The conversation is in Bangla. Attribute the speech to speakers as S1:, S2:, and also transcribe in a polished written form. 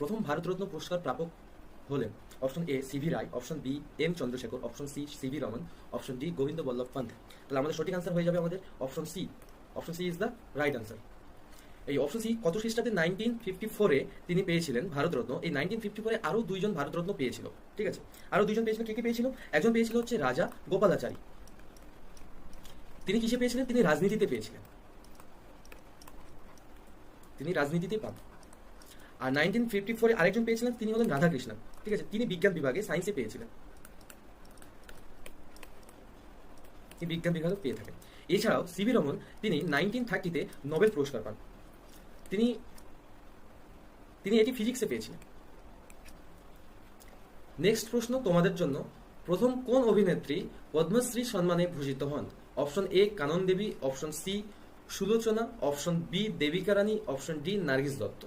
S1: প্রথম ভারতরত্ন পুরস্কার প্রাপক হলেন option A CV Roy, option B M Chandrasekhar, option C CV Raman, option D Govind Ballabh Pant. তাহলে আমাদের সঠিক আনসার হয়ে যাবে আমাদের option C. Option C is the right answer. এই অপশন সি কত খ্রিস্টাব্দে 1954-এ তিনি পেয়েছিলেন ভারতরত্ন। এই 1954-এ আরো দুইজন ভারতরত্ন পেয়েছিল, ঠিক আছে? আরো দুইজন পেয়েছিল, কে কে পেয়েছিল? একজন পেয়েছিল হচ্ছে রাজা গোপালাচারী। তিনি কিসে পেয়েছিলেন? তিনি রাজনীতিতে পেয়েছিলেন, তিনি রাজনীতিতে পান। আর 1954-এ আরেকজন পেয়েছিলেন, তিনি হলেন রাধাকৃষ্ণন, ঠিক আছে? তিনি বিজ্ঞান বিভাগে সায়েন্সে পেয়েছিলেন, তিনি বিজ্ঞান বিভাগে পেয়ে থাকেন। এছাড়াও সিভি রমন তিনি 1930-তে নোবেল পুরস্কার পান। তিনি তিনি এটি ফিজিক্সে পেয়েছিলেন। নেক্সট প্রশ্ন তোমাদের জন্য, প্রথম কোন অভিনেত্রী পদ্মশ্রী সম্মানে ভূষিত হন? Option A Kanan Devi, option C Sulochana, option B Devika Rani, option D Nargis Dutta.